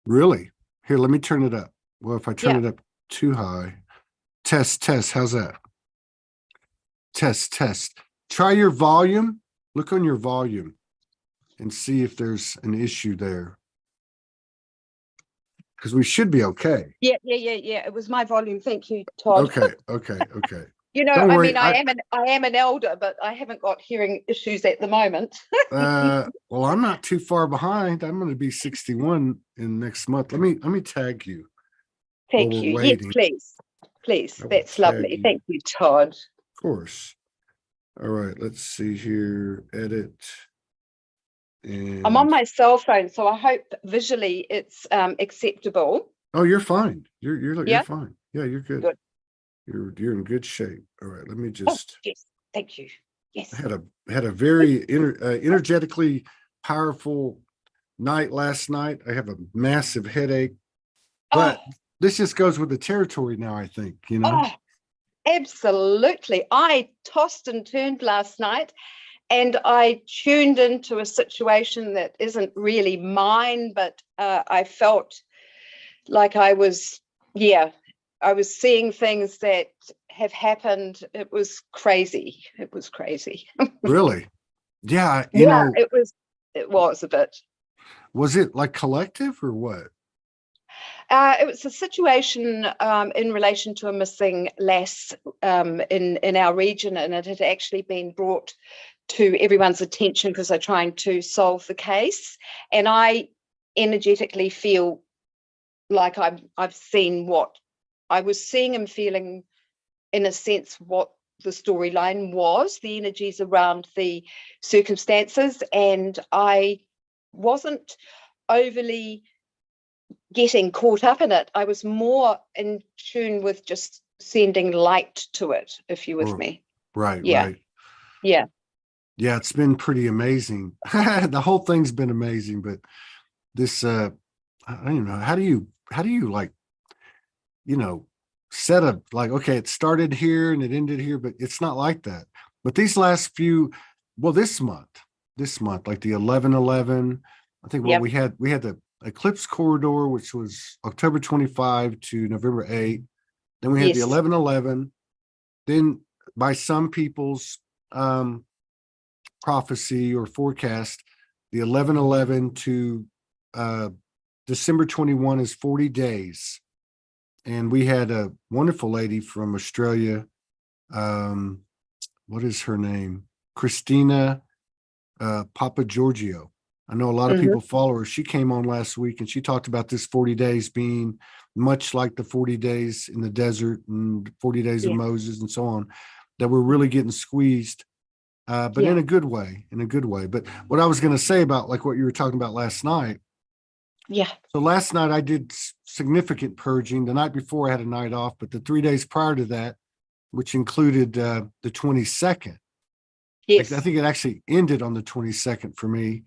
Really? Here, let me turn it up. Well, if I turn Yeah. it up too high, test. How's that? Test. Try your volume. Look on your volume and see if there's an issue there. Because we should be okay. Yeah. It was my volume. Thank you, Todd. Okay. I Don't worry. mean, I am an elder, but I haven't got hearing issues at the moment. Well, I'm not too far behind. I'm going to be 61 in next month. Let me tag you while Thank we're you. Yes, waiting. please. I will That's tag lovely. you. Thank you, Todd. Of course. All right, let's see here. Edit. And I'm on my cell phone, so I hope visually it's acceptable. oh, you're fine. You're Yeah, fine. Yeah, you're good. good. You're in good shape. All right, let me Oh, just. yes. Thank you. Yes. I had a very energetically powerful night last night. I have a massive headache, Oh, but this just goes with the territory now, I think, oh, absolutely. I tossed and turned last night, and I tuned into a situation that isn't really mine, but I felt like I was seeing things that have happened. It was crazy. Really. Yeah, Yeah, it was a bit. was it like collective or what? It was a situation in relation to a missing lass in our region, and it had actually been brought to everyone's attention because they're trying to solve the case. And I energetically feel like I've seen what I was seeing and feeling, in a sense, what the storyline was, the energies around the circumstances, and I wasn't overly getting caught up in it. I was more in tune with just sending light to it, if you're with me. Right. Yeah. Yeah. Yeah, it's been pretty amazing. The whole thing's been amazing, but this I don't know, how do you like, set up like, okay, it started here and it ended here, but it's not like that. But these last few, well, this month, like the 11/11, I think what Yep. we had the eclipse corridor, which was October 25 to November 8. Then we had the Yes. 11/11. Then by some people's prophecy or forecast, the 11/11 to December 21 is 40 days. And we had a wonderful lady from Australia. What is her name? Christina Papa Giorgio. I know a lot of people follow her. She came on last week and she talked about this 40 days being much like the 40 days in the desert and 40 days of Moses and so on, that we're really getting squeezed, but in a good way, But what I was going to say about like what you were talking about last night. Yeah. So last night I did significant purging. The night before I had a night off, but the 3 days prior to that, which included the 22nd. Yes. I think it actually ended on the 22nd for me.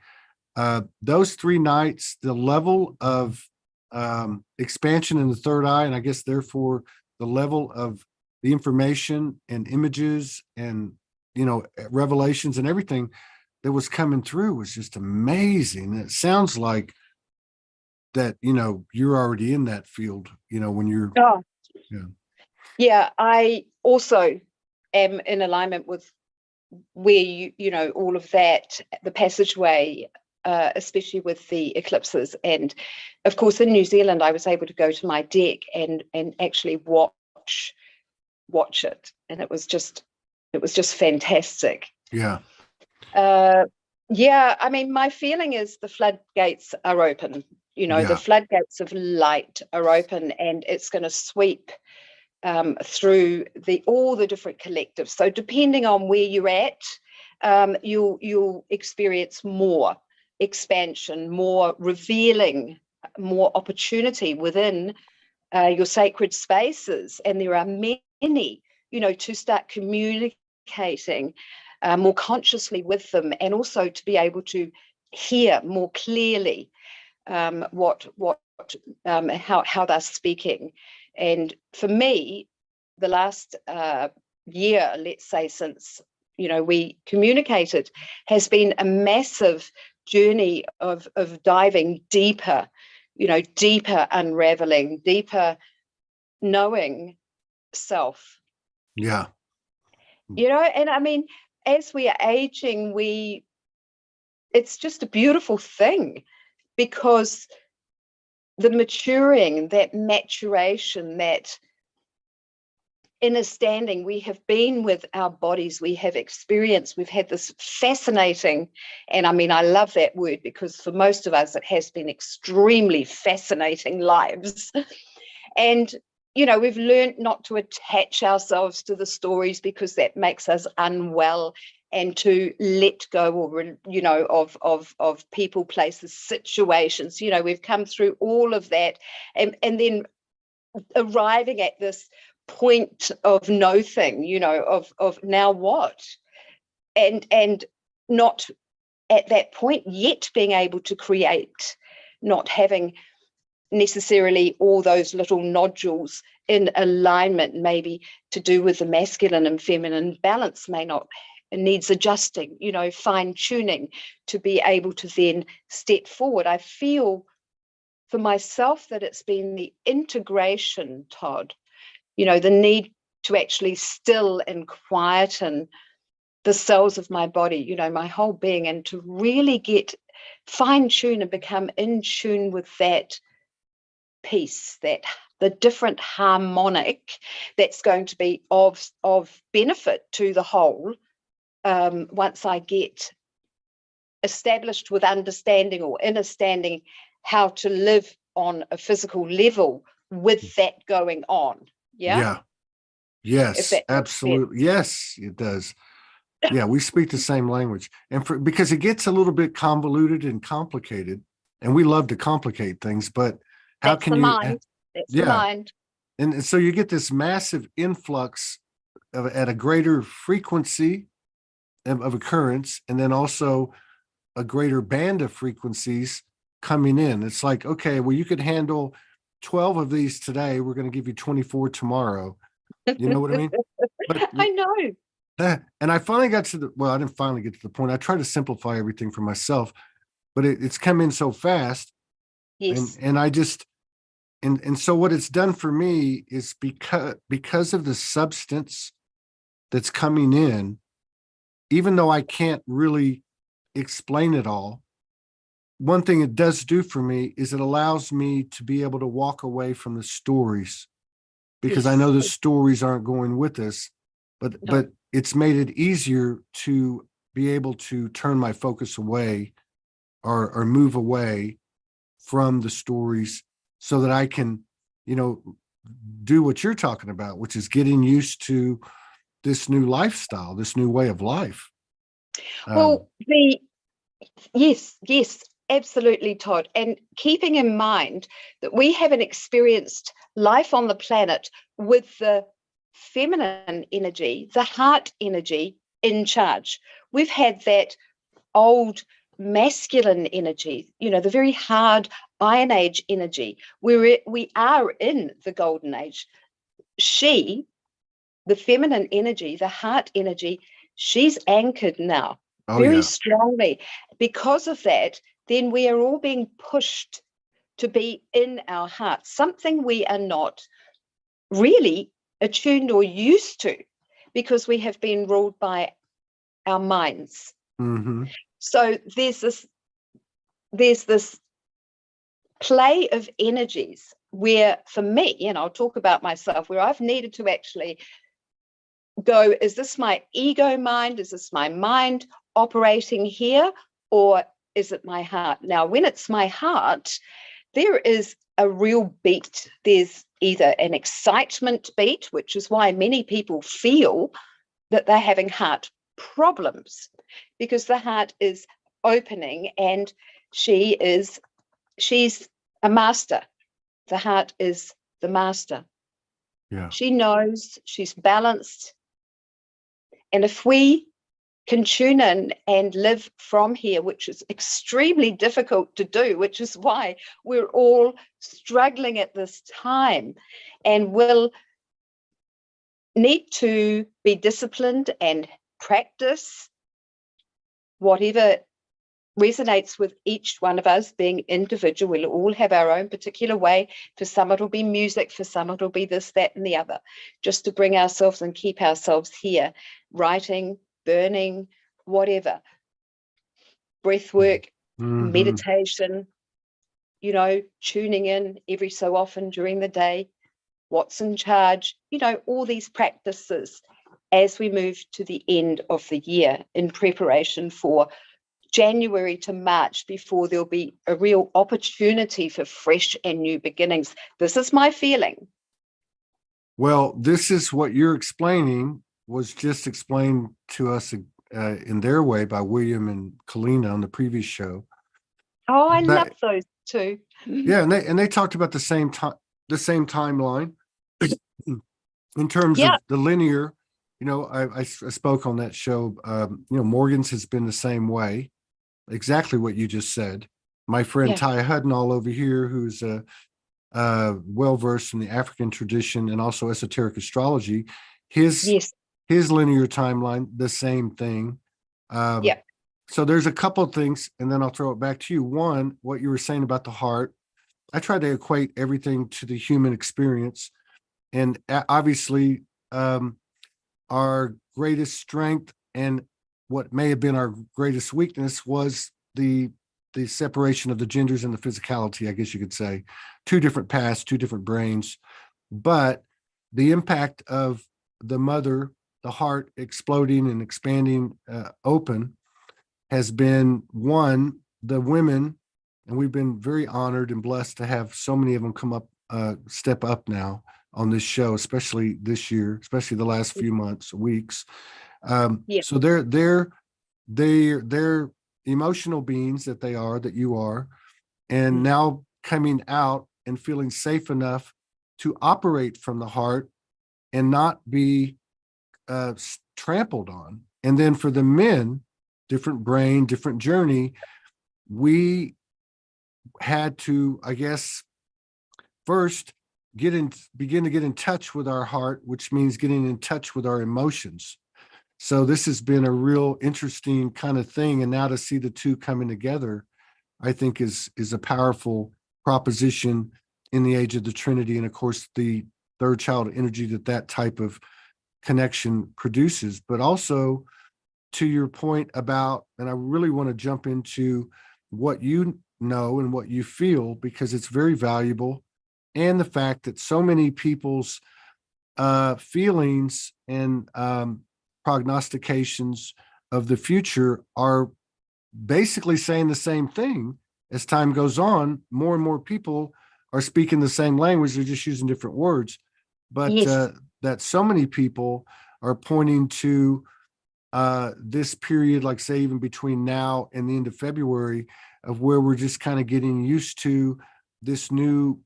Those 3 nights, the level of expansion in the third eye, and I guess therefore the level of the information and images and revelations and everything that was coming through was just amazing. And it sounds like that you're already in that field when you're I also am in alignment with where all of that, the passageway, especially with the eclipses. And of course in New Zealand I was able to go to my deck and actually watch it, and it was just fantastic. I mean, my feeling is the floodgates are open. The floodgates of light are open, and it's going to sweep through all the different collectives. So depending on where you're at, you'll experience more expansion, more revealing, more opportunity within your sacred spaces. And there are many, to start communicating more consciously with them, and also to be able to hear more clearly how they're speaking. And for me, the last year, let's say, since we communicated, has been a massive journey of diving deeper, deeper unraveling, deeper knowing self. Yeah. And I mean, as we are aging, it's just a beautiful thing, because the maturing, that maturation, that understanding, we have been with our bodies, we have experienced, we've had this fascinating, and I mean, I love that word, because for most of us, it has been extremely fascinating lives. And, we've learned not to attach ourselves to the stories, because that makes us unwell, and to let go, or, of people, places, situations. We've come through all of that, and then arriving at this point of no thing, of now what, and not at that point yet being able to create, not having necessarily all those little nodules in alignment, maybe to do with the masculine and feminine balance needs adjusting, fine tuning, to be able to then step forward. I feel for myself that it's been the integration, Todd, the need to actually still and quieten the cells of my body, my whole being, and to really get fine tune and become in tune with that piece, that the different harmonic that's going to be of benefit to the whole, once I get established with understanding, or understanding how to live on a physical level with that going on. Yeah. Yes, absolutely. Yes, it does. Yeah, we speak the same language. And because it gets a little bit convoluted and complicated, and we love to complicate things, but how that's can the you mind. That's the mind. And so you get this massive influx at a greater frequency of occurrence, and then also a greater band of frequencies coming in. It's like, okay, well, you could handle 12 of these today. We're going to give you 24 tomorrow. You know what I mean? But I know. And I finally got to I didn't finally get to the point. I try to simplify everything for myself, but it's come in so fast. Yes. And I just, and so what it's done for me is because of the substance that's coming in, even though I can't really explain it all, one thing it does do for me is it allows me to be able to walk away from the stories, because I know the stories aren't going with us, but it's made it easier to be able to turn my focus away, or move away from the stories, so that I can, do what you're talking about, which is getting used to this new lifestyle, this new way of life. Well, yes, absolutely, Todd. And keeping in mind that we haven't experienced life on the planet with the feminine energy, the heart energy in charge. We've had that old masculine energy, the very hard Iron Age energy. We are in the Golden Age. The feminine energy, the heart energy, she's anchored now very strongly. Because of that, then we are all being pushed to be in our hearts, something we are not really attuned or used to, because we have been ruled by our minds. Mm-hmm. So there's this play of energies where, for me, and I'll talk about myself, where I've needed to actually go, is this my ego mind? Is this my mind operating here? Or is it my heart? Now, when it's my heart, there is a real beat. There's either an excitement beat, which is why many people feel that they're having heart problems, because the heart is opening, and she's a master. The heart is the master. Yeah. She knows, she's balanced. And if we can tune in and live from here, which is extremely difficult to do, which is why we're all struggling at this time, and will need to be disciplined and practice whatever resonates with each one of us being individual. We'll all have our own particular way. For some, it'll be music. For some, it'll be this, that, and the other, just to bring ourselves and keep ourselves here, writing, burning, whatever, breath work, meditation, you know, tuning in every so often during the day, what's in charge, you know, all these practices as we move to the end of the year in preparation for January to March, before there'll be a real opportunity for fresh and new beginnings. This is my feeling. Well, this is what you're explaining was just explained to us in their way by William and Kalina on the previous show. Oh, I love those two. Yeah, and they talked about the same timeline in terms of the linear. You know, I spoke on that show. You know, Morgan's has been the same way. Exactly what you just said. My friend Ty Hudnall over here, who's well-versed in the African tradition and also esoteric astrology, his linear timeline, the same thing. So there's a couple of things, and then I'll throw it back to you. One, what you were saying about the heart. I try to equate everything to the human experience. And obviously, our greatest strength and what may have been our greatest weakness was the separation of the genders and the physicality, I guess you could say. Two different paths, two different brains. But the impact of the mother, the heart exploding and expanding open, has been one, the women, and we've been very honored and blessed to have so many of them come up, step up now on this show, especially this year, especially the last few months, weeks. So they're emotional beings that they are, that you are, and now coming out and feeling safe enough to operate from the heart and not be trampled on. And then for the men, different brain, different journey, we had to, I guess, first begin to get in touch with our heart, which means getting in touch with our emotions. So this has been a real interesting kind of thing. And now to see the two coming together, I think is a powerful proposition in the age of the Trinity. And of course, the third child energy that type of connection produces. But also to your point about, and I really want to jump into what you know and what you feel, because it's very valuable. And the fact that so many people's feelings and prognostications of the future are basically saying the same thing. As time goes on, more and more people are speaking the same language, they're just using different words. But that so many people are pointing to this period, like say even between now and the end of February, of where we're just kind of getting used to this new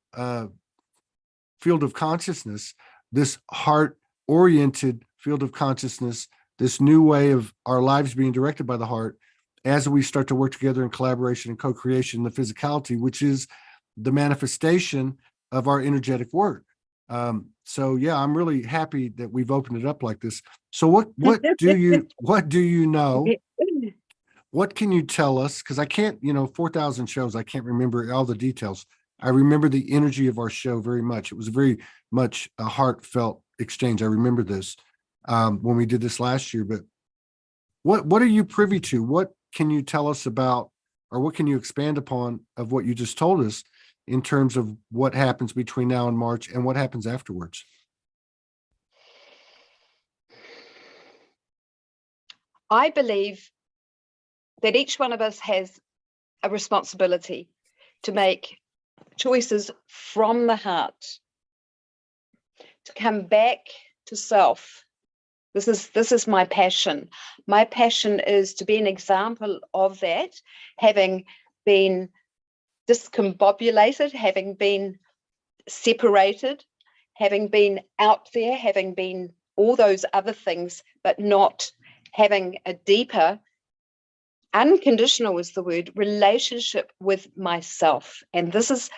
field of consciousness, this heart-oriented field of consciousness, this new way of our lives being directed by the heart as we start to work together in collaboration and co-creation, the physicality, which is the manifestation of our energetic work. So yeah, I'm really happy that we've opened it up like this. So what do you know? What can you tell us? Because I can't, 4,000 shows, I can't remember all the details. I remember the energy of our show very much. It was very much a heartfelt exchange. I remember this when we did this last year. But what are you privy to? What can you tell us about, or what can you expand upon of what you just told us in terms of what happens between now and March and what happens afterwards? I believe that each one of us has a responsibility to make choices from the heart, to come back to self. This is my passion. My passion is to be an example of that, having been discombobulated, having been separated, having been out there, having been all those other things, but not having a deeper, unconditional is the word, relationship with myself. And this is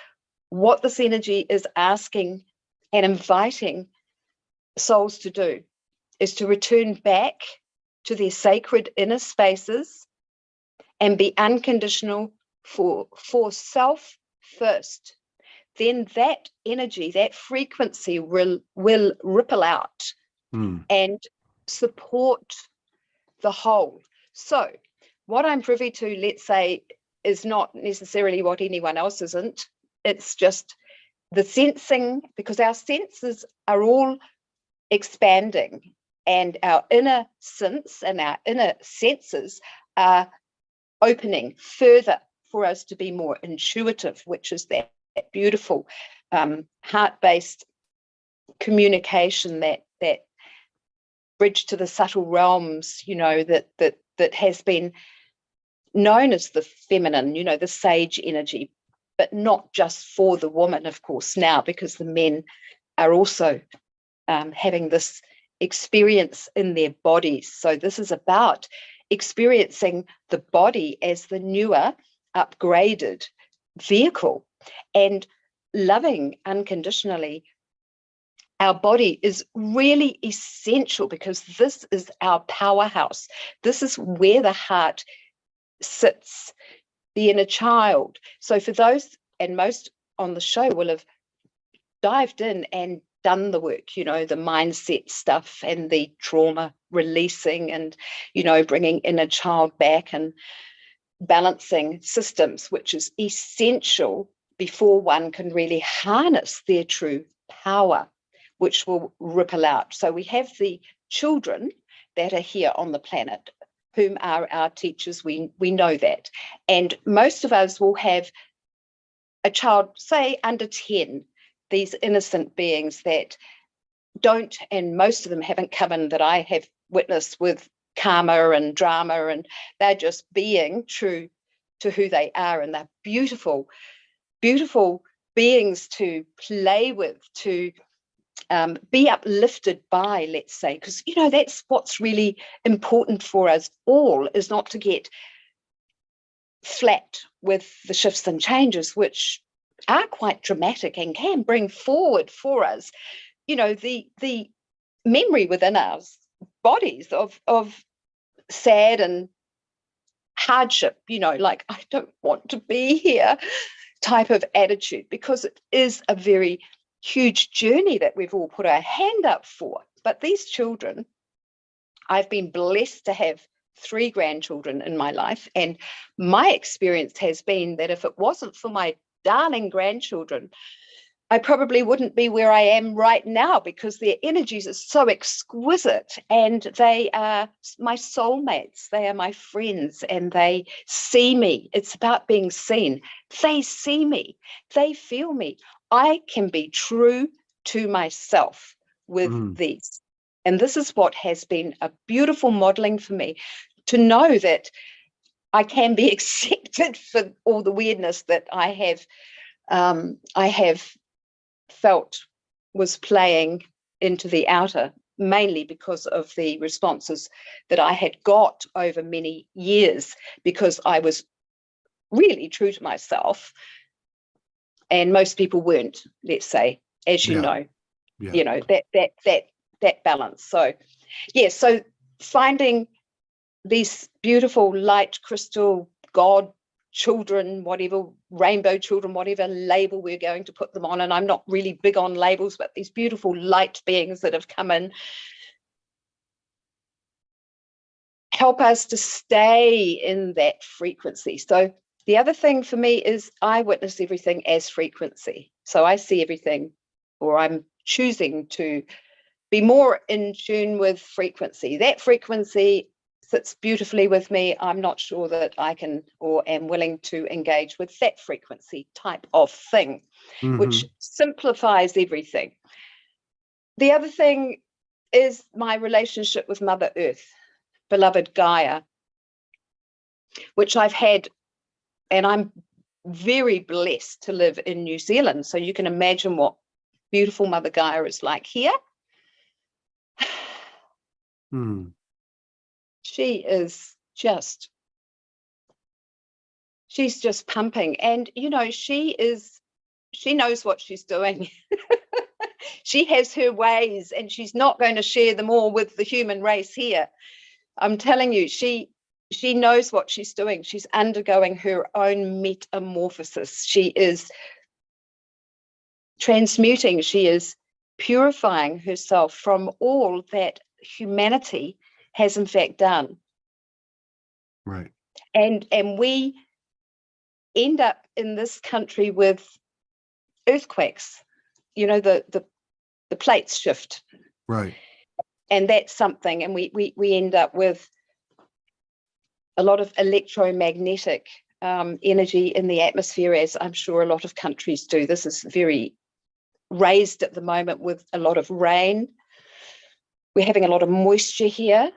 what this energy is asking and inviting souls to do, is to return back to their sacred inner spaces and be unconditional for self first, then that energy, that frequency will ripple out and support the whole. So what I'm privy to, let's say, is not necessarily what anyone else isn't. It's just the sensing, because our senses are all expanding, and our inner sense and our inner senses are opening further for us to be more intuitive, which is that beautiful heart-based communication, that bridge to the subtle realms, you know, that has been known as the feminine, you know, the sage energy, but not just for the woman, of course, now, because the men are also having this experience in their bodies. So this is about experiencing the body as the newer, upgraded vehicle, and loving unconditionally. Our body is really essential, because this is our powerhouse. This is where the heart sits, the inner child. So for those, and most on the show will have dived in and done the work, you know, the mindset stuff and the trauma releasing, and, you know, bringing inner child back and balancing systems, which is essential before one can really harness their true power, which will ripple out. So we have the children that are here on the planet, whom are our teachers. We know that. And most of us will have a child, say under 10, these innocent beings that don't, and most of them haven't come in that I have witnessed with karma and drama, and they're just being true to who they are, and they're beautiful, beautiful beings to play with, to be uplifted by, let's say, because, you know, that's what's really important for us all, is not to get flat with the shifts and changes, which are quite dramatic and can bring forward for us, you know, the memory within our bodies of sad and hardship, you know, like, I don't want to be here type of attitude, because it is a very huge journey that we've all put our hand up for. But these children, I've been blessed to have 3 grandchildren in my life, and my experience has been that if it wasn't for my darling grandchildren, I probably wouldn't be where I am right now, because their energies are so exquisite, and they are my soulmates, they are my friends, and they see me. It's about being seen. They see me, they feel me. I can be true to myself with these. And this is what has been a beautiful modeling for me, to know that I can be accepted for all the weirdness that I have felt was playing into the outer, mainly because of the responses that I had got over many years, because I was really true to myself, and most people weren't, let's say, as you know, you know, that balance. So yeah, so finding these beautiful light crystal God children, whatever, rainbow children, whatever label we're going to put them on, and I'm not really big on labels, but these beautiful light beings that have come in help us to stay in that frequency. So the other thing for me is I witness everything as frequency. So I see everything, or I'm choosing to be more in tune with frequency. That frequency sits beautifully with me. I'm not sure that I can or am willing to engage with that frequency type of thing, which simplifies everything. The other thing is my relationship with Mother Earth, beloved Gaia, which I've had, and I'm very blessed to live in New Zealand. So you can imagine what beautiful Mother Gaia is like here. She is just, she's just pumping. And, you know, she knows what she's doing. She has her ways, and she's not going to share them all with the human race here. I'm telling you, she she knows what she's doing. She's undergoing her own metamorphosis. She is transmuting. She is purifying herself from all that humanity has in fact done. Right. And we end up in this country with earthquakes, you know, the plates shift. Right. And that's something. And we end up with a lot of electromagnetic energy in the atmosphere, as I'm sure a lot of countries do. This is very raised at the moment with a lot of rain. We're having a lot of moisture here,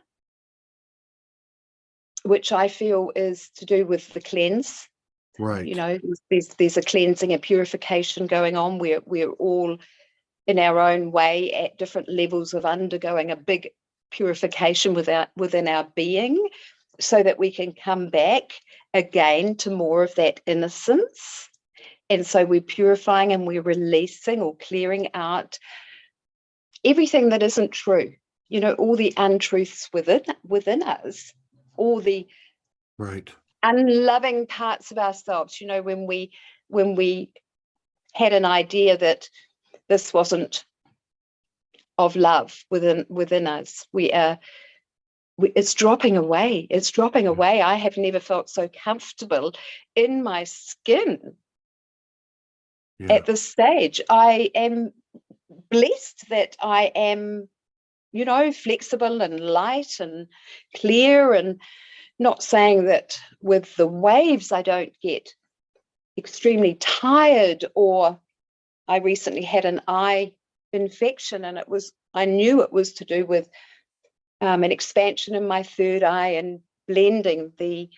which I feel is to do with the cleanse. Right. You know, there's a cleansing and purification going on. We're all in our own way at different levels of undergoing a big purification within our being, so that we can come back again to more of that innocence. And so we're purifying and we're releasing or clearing out everything that isn't true, you know, all the untruths within us, all the Right. unloving parts of ourselves. You know, when we had an idea that this wasn't of love within us, it's dropping away. It's dropping away. I have never felt so comfortable in my skin at this stage. I am blessed that I am, you know, flexible and light and clear, and not saying that with the waves I don't get extremely tired, or I recently had an eye infection, and I knew it was to do with an expansion in my third eye and blending the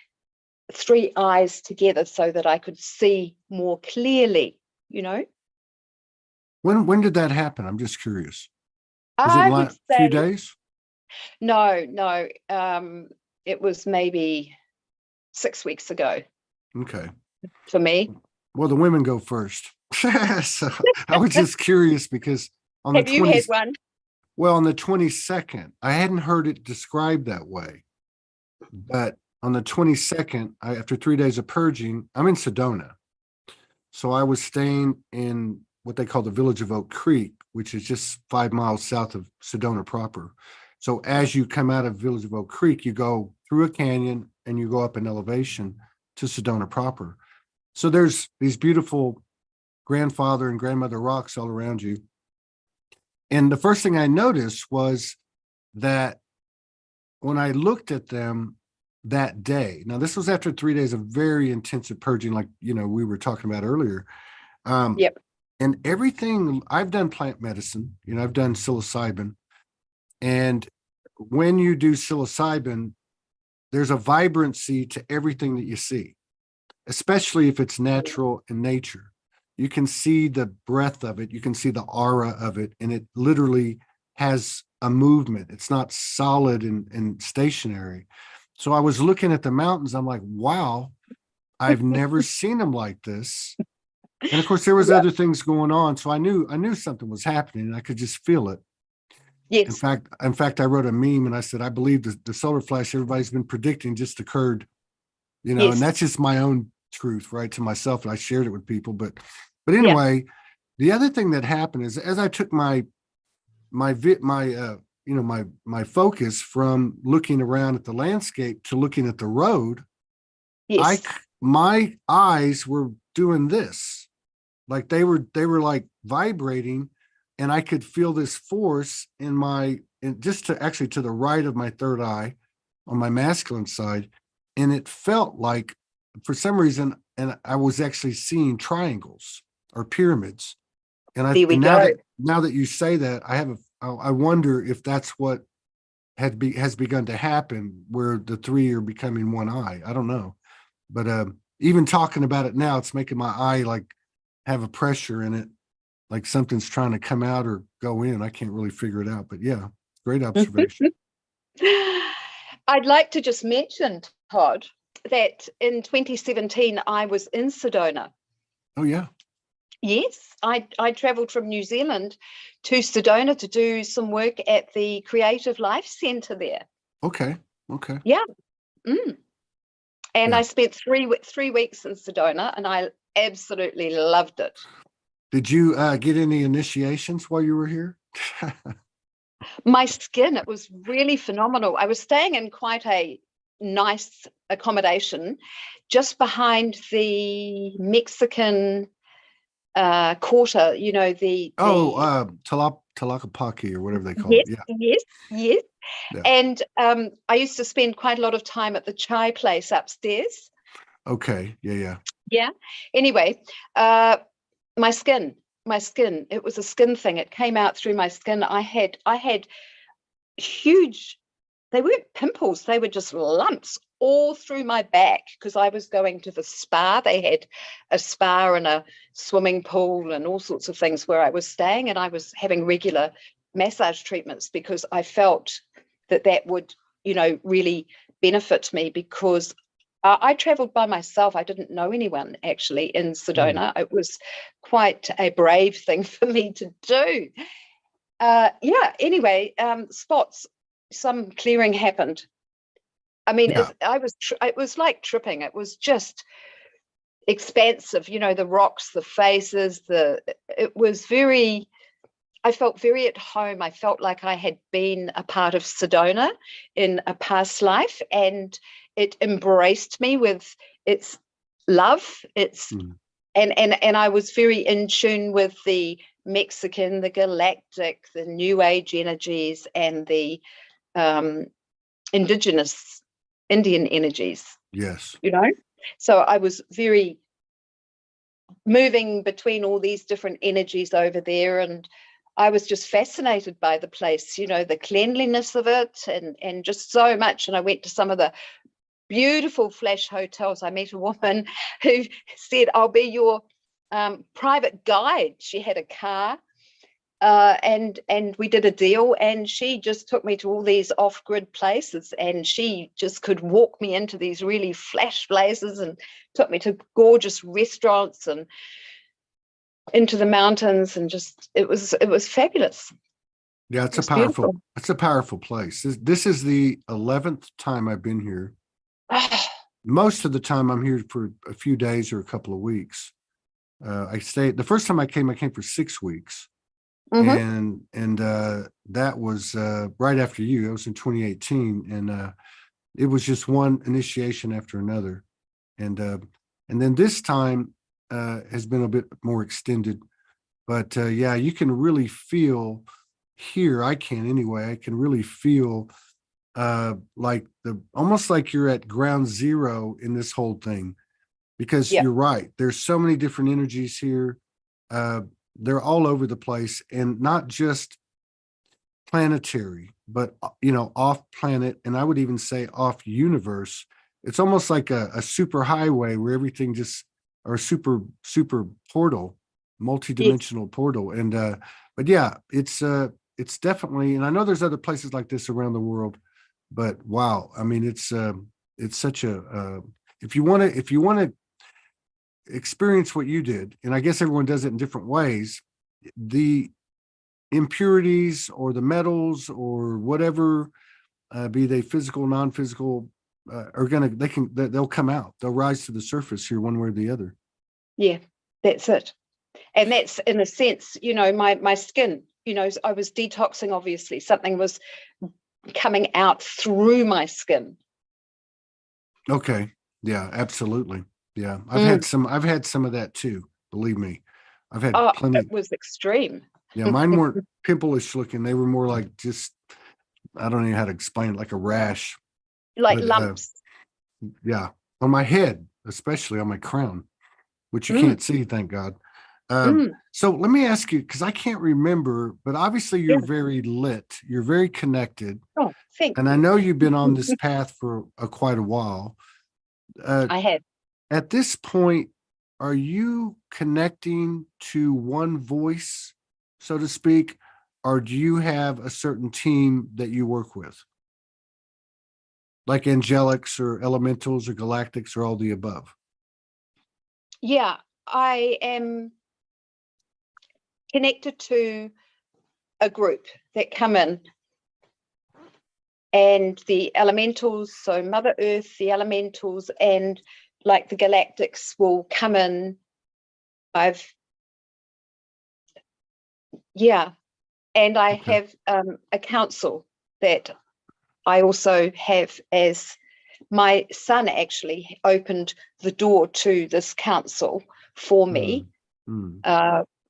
three eyes together so that I could see more clearly, you know. When did that happen? I'm just curious. Was I it would like say, a few days? No. It was maybe 6 weeks ago Okay. for me. Well, the women go first. So I was just curious because on Have the you 20th, had one? well, on the 22nd, I hadn't heard it described that way. But on the 22nd, after 3 days of purging, I'm in Sedona. So I was staying in what they call the village of Oak Creek, which is just 5 miles south of Sedona proper. So as you come out of village of Oak Creek, you go through a canyon and you go up in elevation to Sedona proper. So there's these beautiful grandfather and grandmother rocks all around you. And the first thing I noticed was that when I looked at them that day, now this was after 3 days of very intensive purging, like, you know, we were talking about earlier. Yep. And everything, I've done plant medicine, you know, I've done psilocybin. And when you do psilocybin, there's a vibrancy to everything that you see, especially if it's natural in nature. You can see the breath of it, you can see the aura of it, and it literally has a movement. It's not solid and stationary. So I was looking at the mountains, I'm like, wow, I've never seen them like this. And of course, there was other things going on. So I knew something was happening, and I could just feel it. Yes. In fact, I wrote a meme and I said, I believe the solar flash everybody's been predicting just occurred, you know, and that's just my own truth, right, to myself. And I shared it with people. But anyway, the other thing that happened is as I took my focus from looking around at the landscape to looking at the road, my eyes were doing this, like they were like vibrating, and I could feel this force just to the right of my third eye on my masculine side. And it felt like, for some reason, and I was actually seeing triangles or pyramids. And now that you say that, I wonder if that's what has begun to happen, where the three are becoming one eye. I don't know, but even talking about it now, it's making my eye like have a pressure in it, like something's trying to come out or go in. I can't really figure it out, but yeah, great observation. I'd like to just mention, Todd, that in 2017, I was in Sedona. Oh, yeah. Yes, I traveled from New Zealand to Sedona to do some work at the Creative Life Centre there. Okay. Yeah. And Yeah. I spent 3 weeks in Sedona, and I absolutely loved it. Did you get any initiations while you were here? My skin, it was really phenomenal. I was staying in quite a nice accommodation just behind the Mexican quarter, you know, Tlaquepaque or whatever they call yes, it. Yeah. yes, yes. Yeah. And I used to spend quite a lot of time at the chai place upstairs. Okay. Yeah. Yeah. Yeah. Anyway, my skin, it was a skin thing. It came out through my skin. I had huge, they weren't pimples, they were just lumps all through my back because I was going to the spa. They had a spa and a swimming pool and all sorts of things where I was staying, and I was having regular massage treatments because I felt that would, you know, really benefit me, because I traveled by myself. I didn't know anyone actually in Sedona. It was quite a brave thing for me to do. Yeah, anyway, spots, some clearing happened. I mean, Yeah. it was like tripping. It was just expansive, you know, the rocks, the faces, it was very, I felt very at home. I felt like I had been a part of Sedona in a past life, and it embraced me with its love, its and I was very in tune with the Mexican, the galactic, the new age energies, and the indigenous Indian energies, Yes. you know. So I was very moving between all these different energies over there, and I was just fascinated by the place, you know, the cleanliness of it, and just so much. And I went to some of the beautiful flash hotels. I met a woman who said, "I'll be your private guide." She had a car, and we did a deal, and she just took me to all these off-grid places, and she just could walk me into these really flash places and took me to gorgeous restaurants and into the mountains, and just it was fabulous. Yeah, It was beautiful. it's a powerful place. This is the 11th time I've been here. Most of the time I'm here for a few days or a couple of weeks. I stayed, the first time I came for 6 weeks. Mm-hmm. And that was right after you. It was in 2018, and it was just one initiation after another. And then this time has been a bit more extended. But yeah, you can really feel here, I can anyway, I can really feel like almost like you're at ground zero in this whole thing, because Yeah. you're right. There's so many different energies here. Uh, they're all over the place, and not just planetary, but you know, off planet, and I would even say off universe. It's almost like a super highway where everything just, or super portal, Yes. multi-dimensional portal. And but yeah, it's definitely, and I know there's other places like this around the world, but wow, I mean, it's such a if you want to experience what you did, and I guess everyone does it in different ways, the impurities or the metals or whatever, be they physical, non-physical, they'll come out. They'll rise to the surface here one way or the other. Yeah, that's it. And that's, in a sense, you know, my skin, you know, I was detoxing. Obviously something was coming out through my skin. Okay. Yeah, absolutely. Yeah. I've had some of that too. Believe me. I've had Oh, it plenty. was extreme. Yeah. Mine weren't pimple-ish looking. They were more like just, I don't know how to explain it, like a rash. Like But lumps. yeah, on my head, especially on my crown, which you Mm, can't see, thank God. mm, So let me ask you, because I can't remember, but obviously yeah. you're very lit, you're very connected, Oh, thank and I you. know you've been on this path for quite a while. Uh, I have. at this point, are you connecting to one voice, so to speak, or do you have a certain team that you work with, like angelics or elementals or galactics or all the above? Yeah, I am connected to a group that come in and the elementals, so Mother Earth, the elementals, and like the galactics will come in. And I have a council that I also have, as my son actually opened the door to this council for me.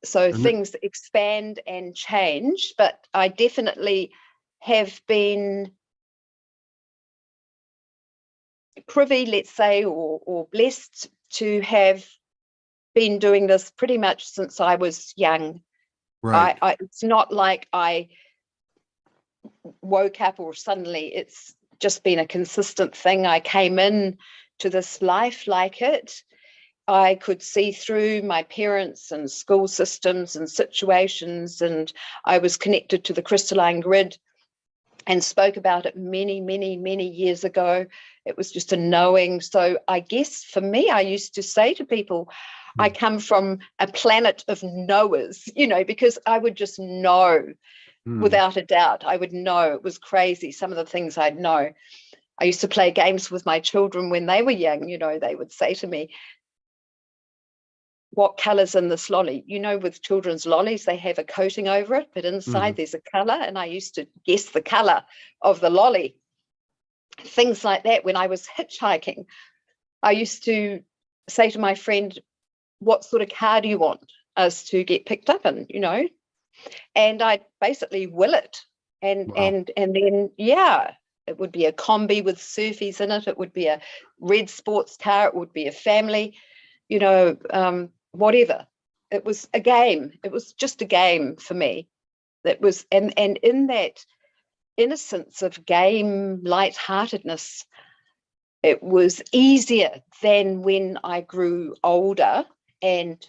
So things expand and change, but I definitely have been privy, let's say, or blessed to have been doing this pretty much since I was young. Right. It's not like I woke up or suddenly, it's just been a consistent thing. I came in to this life like it. I could see through my parents and school systems and situations, and I was connected to the crystalline grid and spoke about it many, many, many years ago. It was just a knowing. So I guess for me, I used to say to people, I come from a planet of knowers, because I would just know without a doubt. I would know. It was crazy, some of the things I'd know. I used to play games with my children when they were young. They would say to me, what color's in this lolly? With children's lollies, they have a coating over it, but inside there's a color. And I used to guess the color of the lolly. Things like that. When I was hitchhiking, I used to say to my friend, what sort of car do you want us to get picked up in, And I'd basically will it. And then, it would be a combi with surfies in it. It would be a red sports car. It would be a family, whatever. It was a game. It was just a game for me. That was, and in that innocence of game, lightheartedness, it was easier than when I grew older and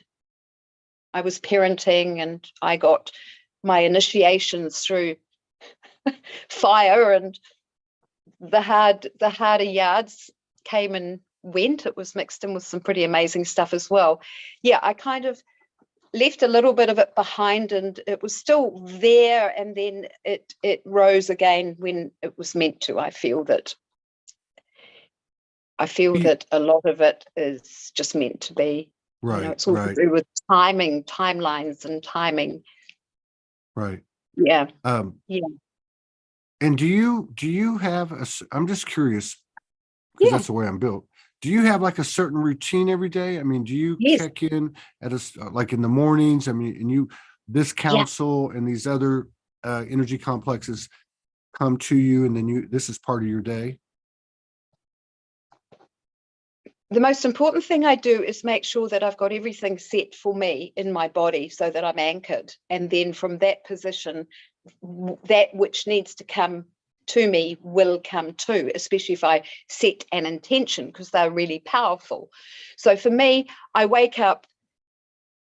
I was parenting and I got my initiations through fire, and the harder yards came and went. It was mixed in with some pretty amazing stuff as well. Yeah, I kind of left a little bit of it behind, and it was still there, and then it rose again when it was meant to. I feel that a lot of it is just meant to be. Right. It's all to do with timing, timelines and timing. Right. Yeah. Yeah. And do you have I'm just curious, because that's the way I'm built. Do you have like a certain routine every day? I mean, do you check in at like in the mornings? I mean, and this council and these other energy complexes come to you, and then this is part of your day? The most important thing I do is make sure that I've got everything set for me in my body so that I'm anchored. And then from that position, that which needs to come to me will come to, especially if I set an intention, because they're really powerful. So for me, I wake up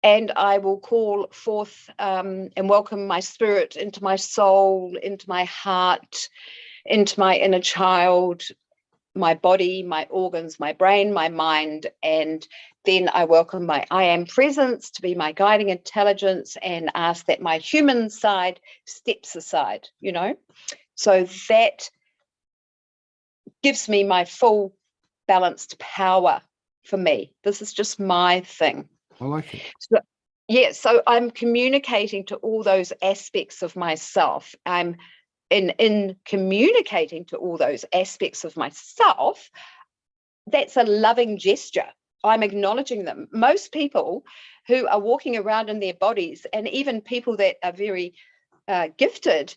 and I will call forth and welcome my spirit into my soul, into my heart, into my inner child, my body, my organs, my brain, my mind, and then I welcome my I am presence to be my guiding intelligence and ask that my human side steps aside, So that gives me my full balanced power for me. This is just my thing. I like it. So I'm communicating to all those aspects of myself. I'm in communicating to all those aspects of myself. That's a loving gesture. I'm acknowledging them. Most people who are walking around in their bodies, and even people that are very gifted,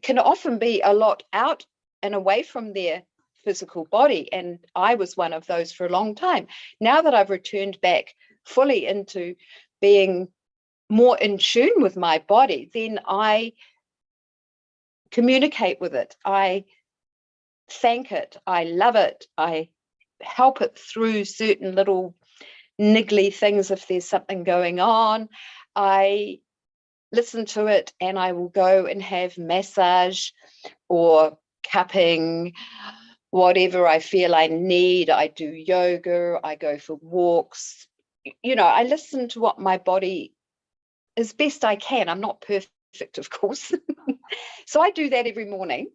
can often be a lot out and away from their physical body. And I was one of those for a long time. Now that I've returned back fully into being more in tune with my body, then I communicate with it. I thank it. I love it. I help it through certain little niggly things if there's something going on. I listen to it, and I will go and have massage or cupping, whatever I feel I need. I do yoga. I go for walks. I listen to what my body as best I can. I'm not perfect, of course. So I do that every morning.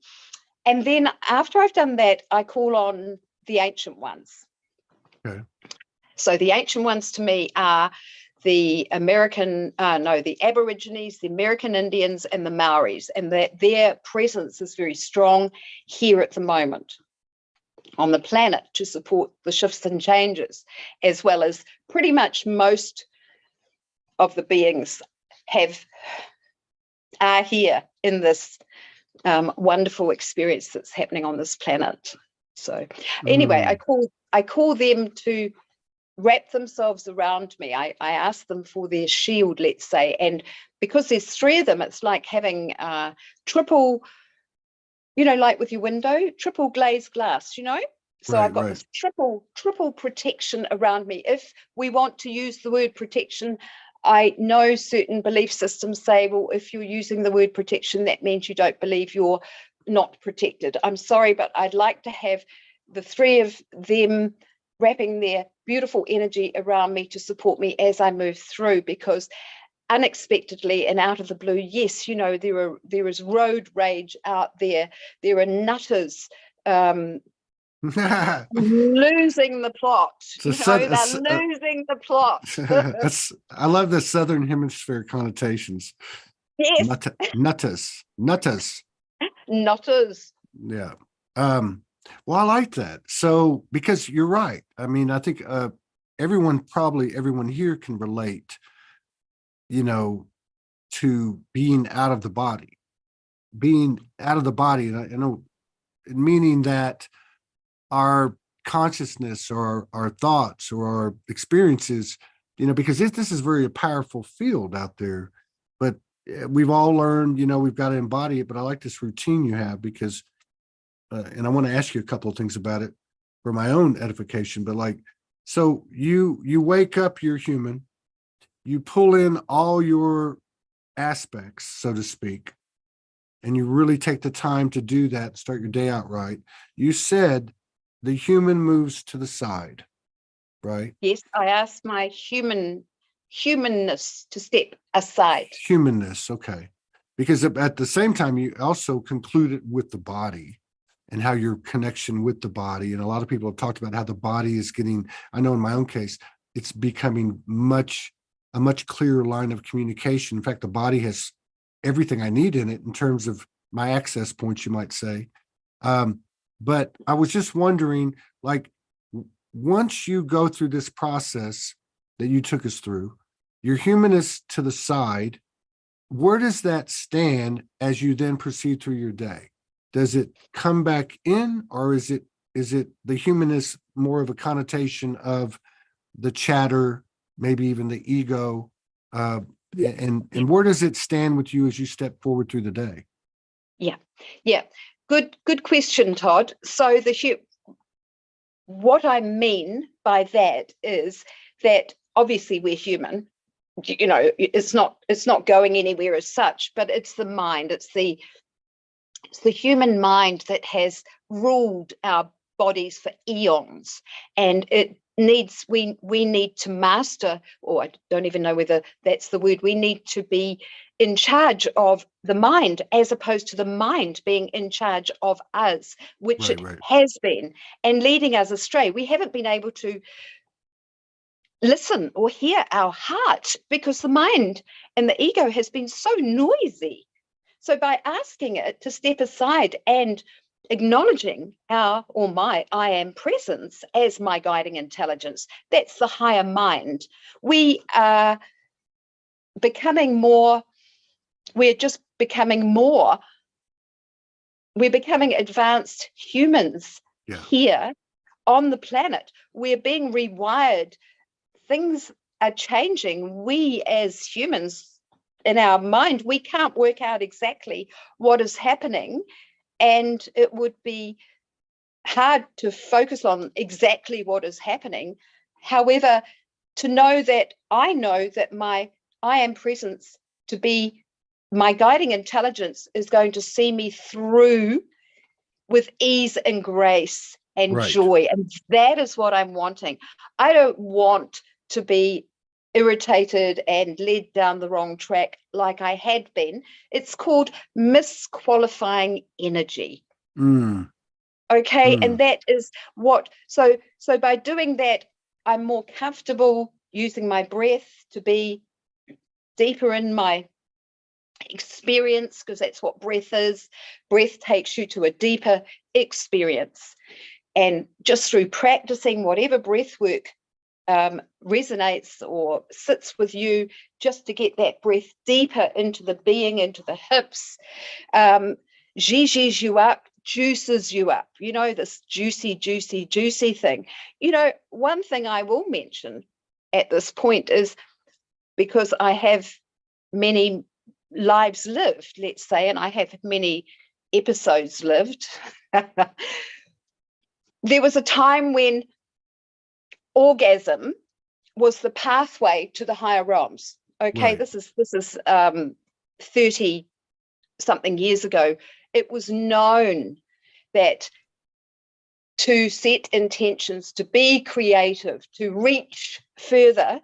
And then after I've done that, I call on the ancient ones. Okay. So the ancient ones to me are the the Aborigines, the American Indians, and the Maoris, and that their presence is very strong here at the moment on the planet to support the shifts and changes, as well as pretty much most of the beings are here in this wonderful experience that's happening on this planet. So anyway, I call them to wrap themselves around me. I ask them for their shield, let's say, and because there's three of them, it's like having triple, like with your window, triple glazed glass, So Right, I've got this triple protection around me. If we want to use the word protection, I know certain belief systems say, well, if you're using the word protection, that means you don't believe you're not protected. I'm sorry, but I'd like to have the three of them wrapping their beautiful energy around me to support me as I move through, because unexpectedly and out of the blue, yes, there is road rage out there. There are nutters losing the plot. They're losing the plot. I love the Southern Hemisphere connotations. Yes. Nutters. Nutters. Yeah. Well, I like that. So, because you're right. I mean, I think everyone here can relate, to being out of the body. And I know, meaning that our consciousness or our thoughts or our experiences, because this is very a powerful field out there, but we've all learned, we've got to embody it. But I like this routine you have because, and I want to ask you a couple of things about it for my own edification, but so you wake up, you're human, you pull in all your aspects, so to speak, and you really take the time to do that, start your day out right. You said the human moves to the side, right? Yes, I asked my humanness to step aside. Humanness, okay. Because at the same time, you also concluded with the body and how your connection with the body. And a lot of people have talked about how the body is getting, I know in my own case, it's becoming a much clearer line of communication. In fact, the body has everything I need in it in terms of my access points, you might say. But I was just wondering, once you go through this process that you took us through, your humanness to the side, where does that stand as you then proceed through your day? Does it come back in, or is it the humanness more of a connotation of the chatter, maybe even the ego? And where does it stand with you as you step forward through the day? Yeah. Good question, Todd. So what I mean by that is that obviously we're human. It's not going anywhere as such, but it's the mind. It's the human mind that has ruled our bodies for eons, and we need to master, or I don't even know whether that's the word. We need to be in charge of the mind as opposed to the mind being in charge of us, which Right. has been, and leading us astray. We haven't been able to listen or hear our heart because the mind and the ego has been so noisy. So by asking it to step aside and acknowledging my I am presence as my guiding intelligence, that's the higher mind. We are becoming more, we're becoming advanced humans here on the planet. We're being rewired. Things are changing. We as humans, in our mind, we can't work out exactly what is happening, and it would be hard to focus on exactly what is happening. However, to know that my I am presence to be my guiding intelligence is going to see me through with ease and grace and joy, and that is what I'm wanting. I don't want to be irritated and led down the wrong track like I had been. It's called misqualifying energy. Mm, Okay. And mm, that is what, so by doing that, I'm more comfortable using my breath to be deeper in my experience, because that's what breath is. Breath takes you to a deeper experience. And just through practicing whatever breath work resonates or sits with you, just to get that breath deeper into the being, into the hips, zhizhs you up, juices you up, this juicy, juicy, juicy thing. One thing I will mention at this point is, because I have many lives lived, let's say, and I have many episodes lived. There was a time when orgasm was the pathway to the higher realms. Okay, right. this is 30 something years ago. It was known that to set intentions, to be creative, to reach further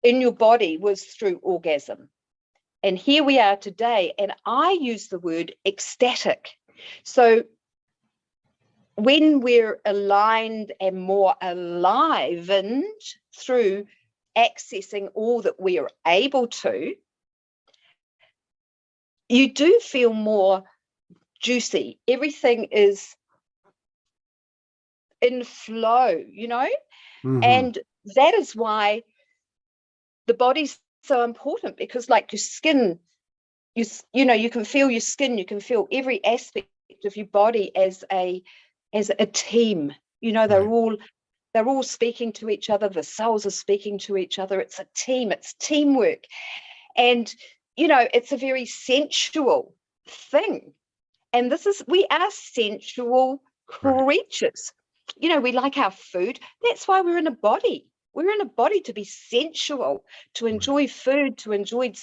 in your body was through orgasm. And here we are today, and I use the word ecstatic. So when we're aligned and more alivened through accessing all that we are able to, you do feel more juicy. Everything is in flow, Mm-hmm. and that is why the body's so important, because like your skin, you can feel your skin, you can feel every aspect of your body as a team. Right. They're all speaking to each other. The cells are speaking to each other. It's a team. It's teamwork. And, it's a very sensual thing. And we are sensual Right. creatures. We like our food. That's why we're in a body. We're in a body to be sensual, to Right. enjoy food, to enjoy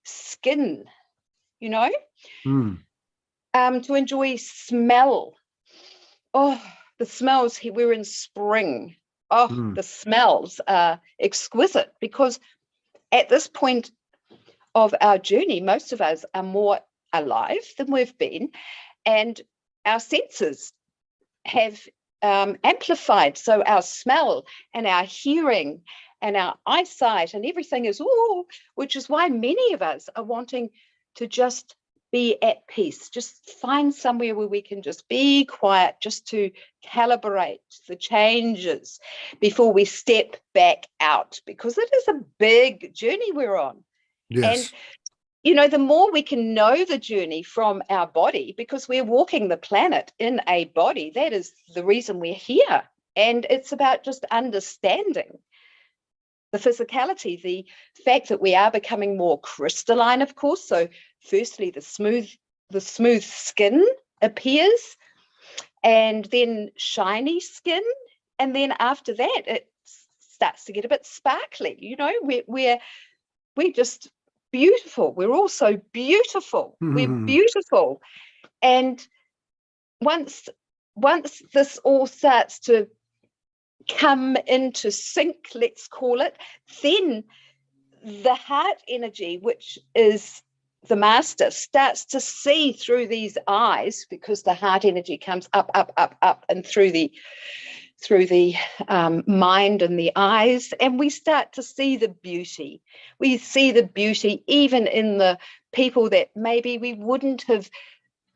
skin, you know, Mm, to enjoy smell. Oh, the smells here. We're in spring. Oh, mm, the smells are exquisite, because at this point of our journey, most of us are more alive than we've been, and our senses have amplified. So our smell and our hearing and our eyesight and everything is, which is why many of us are wanting to just be at peace, just find somewhere where we can just be quiet, just to calibrate the changes before we step back out, because it is a big journey we're on. And yes. the more we can know the journey from our body, because we're walking the planet in a body, that is the reason we're here. And it's about just understanding the physicality, the fact that we are becoming more crystalline, of course. So firstly, the smooth skin appears, and then shiny skin. And then after that, it starts to get a bit sparkly. We're just beautiful. We're all so beautiful. We're Mm-hmm. beautiful. And once this all starts to come into sync, let's call it, then the heart energy, which is the master, starts to see through these eyes, because the heart energy comes up, up, up, up, and through the mind and the eyes, and we start to see the beauty. We see the beauty even in the people that maybe we wouldn't have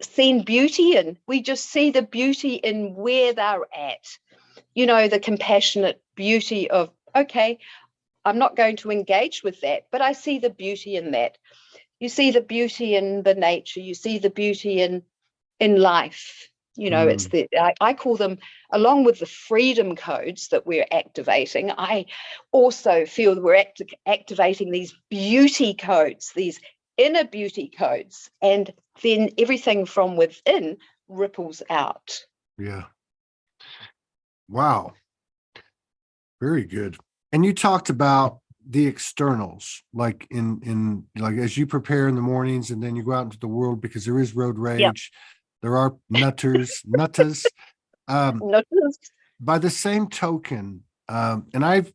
seen beauty in. We just see the beauty in where they're at. The compassionate beauty of, okay, I'm not going to engage with that, but I see the beauty in that. You see the beauty in the nature. You see the beauty in life. It's I call them, along with the freedom codes that we're activating, I also feel that we're activating these beauty codes, these inner beauty codes, and then everything from within ripples out. Yeah. Wow. Very good. And you talked about the externals, like in like as you prepare in the mornings and then you go out into the world, because there is road Yeah. rage. There are nuttas. Um, Not just, by the same token, and I've,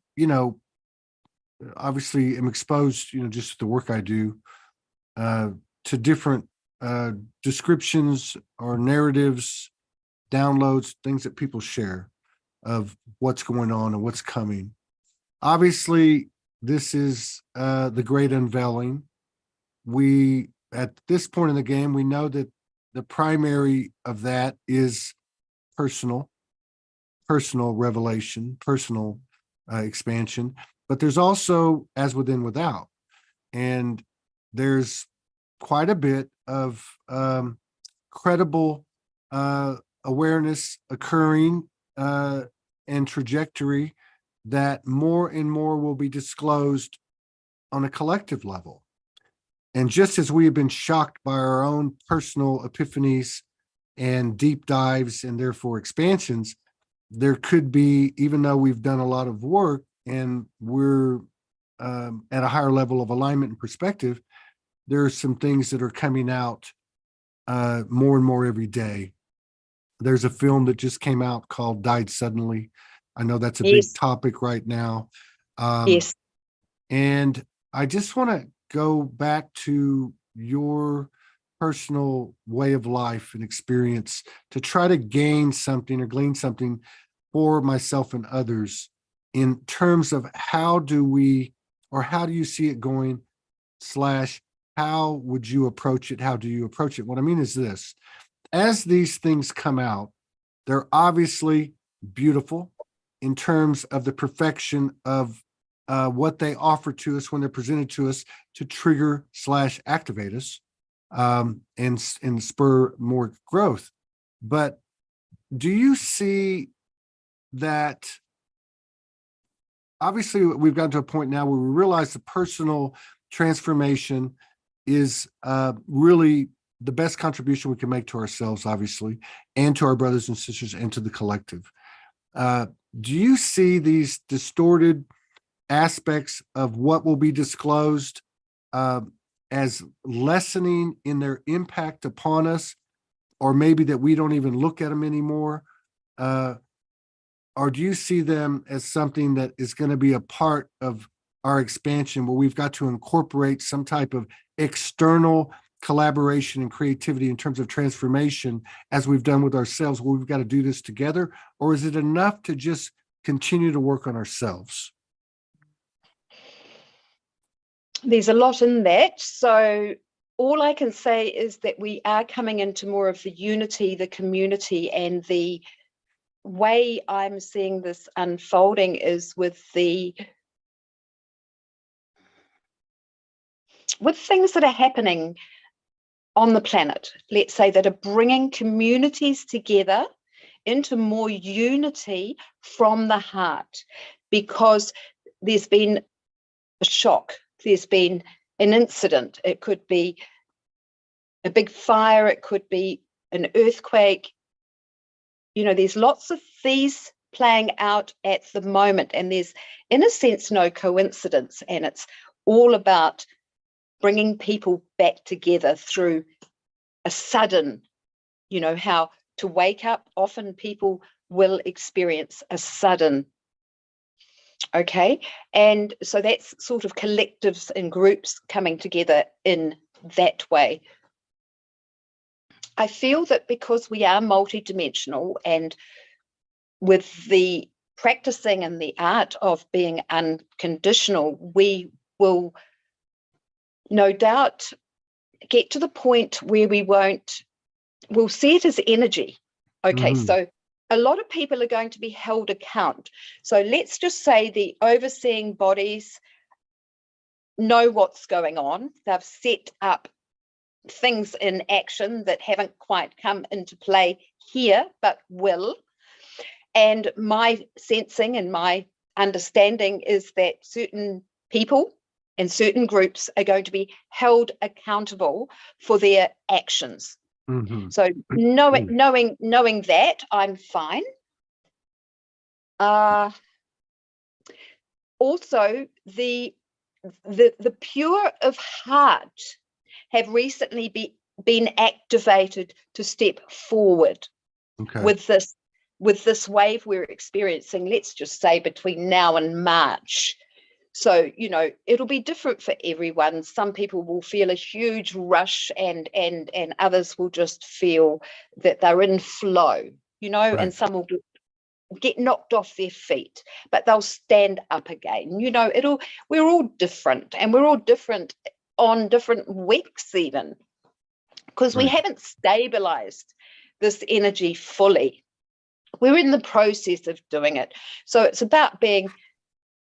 obviously am exposed, just the work I do, to different descriptions or narratives, downloads, things that people share of what's going on and what's coming. Obviously, this is the great unveiling. We, at this point in the game, we know that the primary of that is personal revelation, personal expansion, but there's also as within without. And there's quite a bit of credible awareness occurring and trajectory that more and more will be disclosed on a collective level. And just as we have been shocked by our own personal epiphanies and deep dives and therefore expansions, there could be, even though we've done a lot of work and we're at a higher level of alignment and perspective, there are some things that are coming out more and more every day. There's a film that just came out called Died Suddenly. I know that's a big topic right now. Yes. And I just want to go back to your personal way of life and experience to try to gain something or glean something for myself and others in terms of how do you see it going / how would you approach it? How do you approach it? What I mean is this: as these things come out, they're obviously beautiful in terms of the perfection of what they offer to us when they're presented to us to trigger / activate us and spur more growth. But do you see that? Obviously, we've gotten to a point now where we realize the personal transformation is really the best contribution we can make to ourselves, obviously, and to our brothers and sisters and to the collective. Do you see these distorted aspects of what will be disclosed as lessening in their impact upon us, or maybe that we don't even look at them anymore? Or do you see them as something that is going to be a part of our expansion, where we've got to incorporate some type of external collaboration and creativity in terms of transformation, as we've done with ourselves, where we've got to do this together? Or is it enough to just continue to work on ourselves? There's a lot in that. So all I can say is that we are coming into more of the unity, the community, and the way I'm seeing this unfolding is with things that are happening on the planet, let's say, that are bringing communities together into more unity from the heart, because there's been a shock, there's been an incident. It could be a big fire, it could be an earthquake. You know, there's lots of these playing out at the moment, and there's, in a sense, no coincidence. And it's all about bringing people back together through a sudden, how to wake up. Often people will experience a sudden. Okay. And so that's sort of collectives and groups coming together in that way. I feel that because we are multidimensional, and with the practicing and the art of being unconditional, we will no doubt get to the point where we'll see it as energy. Okay, so a lot of people are going to be held account. So let's just say the overseeing bodies know what's going on. They've set up things in action that haven't quite come into play here, but will. And my sensing and my understanding is that certain people and certain groups are going to be held accountable for their actions. So knowing that, I'm fine. Also, the pure of heart have recently been activated to step forward with this wave we're experiencing, let's just say between now and March. So, it'll be different for everyone. Some people will feel a huge rush, and others will just feel that they're in flow, Right. and some will get knocked off their feet, but they'll stand up again. We're all different, and we're all different on different weeks even, because we Right. haven't stabilized this energy fully. We're in the process of doing it. So it's about being,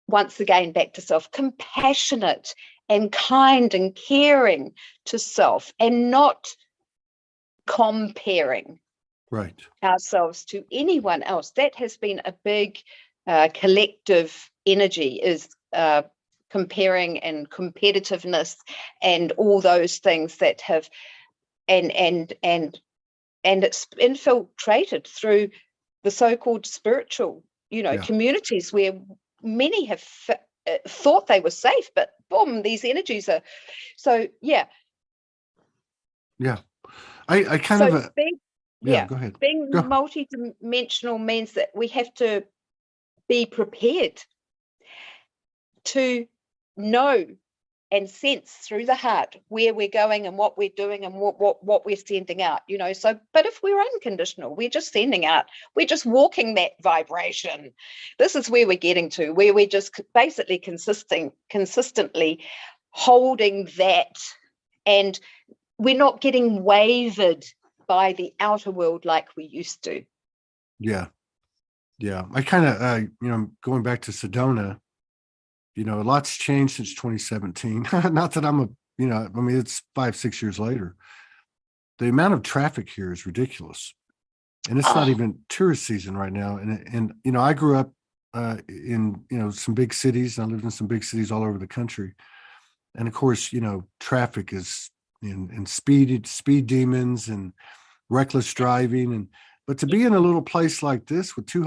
once again, back to self, compassionate and kind and caring to self, and not comparing Right. ourselves to anyone else. That has been a big collective energy, is comparing and competitiveness and all those things that have, and it's infiltrated through the so-called spiritual, communities, where many have thought they were safe, but boom, these energies are. So yeah. I kind so of being, go ahead. being multidimensional means that we have to be prepared to know and sense through the heart where we're going and what we're doing and what we're sending out, So, but if we're unconditional, we're just sending out, we're just walking that vibration. This is where we're getting to, where we're just basically consistently holding that, and we're not getting wavered by the outer world like we used to. Yeah. I kind of, going back to Sedona, a lot's changed since 2017. Not that I'm it's 5-6 years later. The amount of traffic here is ridiculous. And it's not even tourist season right now. And I grew up in, some big cities. I lived in some big cities all over the country. And of course, traffic is and speed demons and reckless driving. But to be in a little place like this with two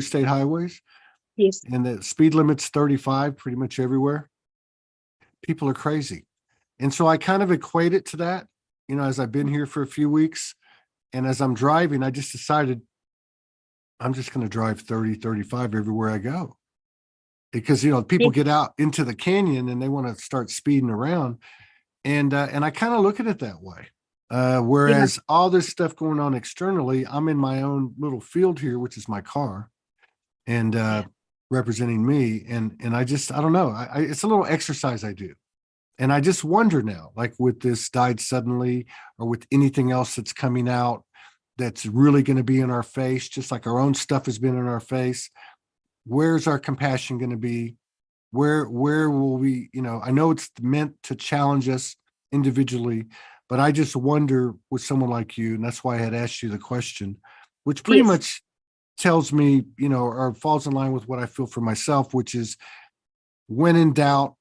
state highways, Yes. and the speed limit's 35 pretty much everywhere, people are crazy. And so I kind of equate it to that, as I've been here for a few weeks, and as I'm driving, I just decided I'm just going to drive 30, 35 everywhere I go. Because, people get out into the canyon and they want to start speeding around. And I kind of look at it that way. Whereas all this stuff going on externally, I'm in my own little field here, which is my car, and representing me. And I don't know. It's a little exercise I do. And I just wonder now, like with this died suddenly, or with anything else that's coming out that's really going to be in our face, just like our own stuff has been in our face. Where's our compassion going to be? Where will we, I know it's meant to challenge us individually, but I just wonder with someone like you, and that's why I had asked you the question, which pretty much tells me, or falls in line with what I feel for myself, which is, when in doubt.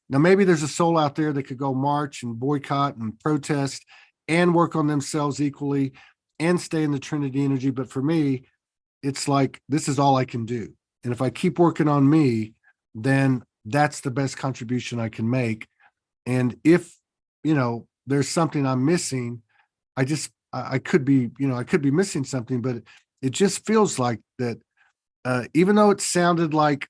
Now, maybe there's a soul out there that could go march and boycott and protest and work on themselves equally and stay in the Trinity energy. But for me, it's like, this is all I can do. And if I keep working on me, then that's the best contribution I can make. And if, there's something I'm missing, I could be missing something, but it just feels like that, even though it sounded like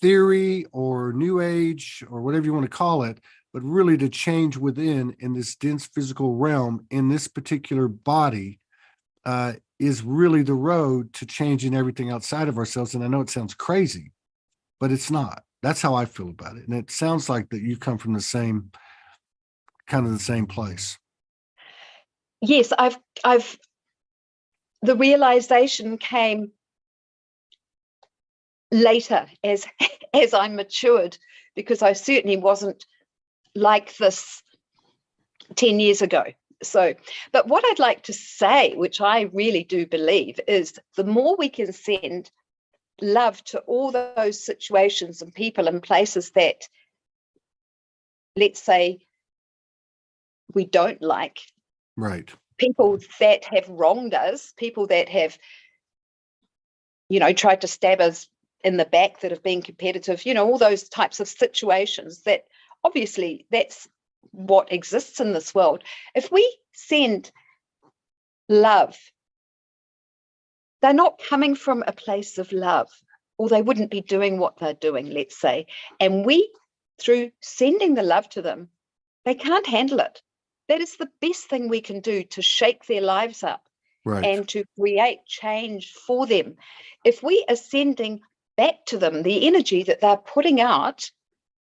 theory or new age or whatever you want to call it, but really to change within in this dense physical realm in this particular body, is really the road to changing everything outside of ourselves. And I know it sounds crazy, but it's not. That's how I feel about it. And it sounds like that you come from the same place. Yes, the realization came later as I matured, because I certainly wasn't like this 10 years ago. So, but what I'd like to say, which I really do believe, is the more we can send love to all those situations and people and places that, let's say, we don't like, right? People that have wronged us, people that have, tried to stab us in the back, that have been competitive, all those types of situations, that obviously that's what exists in this world. If we send love, they're not coming from a place of love. or they wouldn't be doing what they're doing, let's say. And we, through sending the love to them, they can't handle it. That is the best thing we can do to shake their lives up and to create change for them. If we are sending back to them the energy that they're putting out,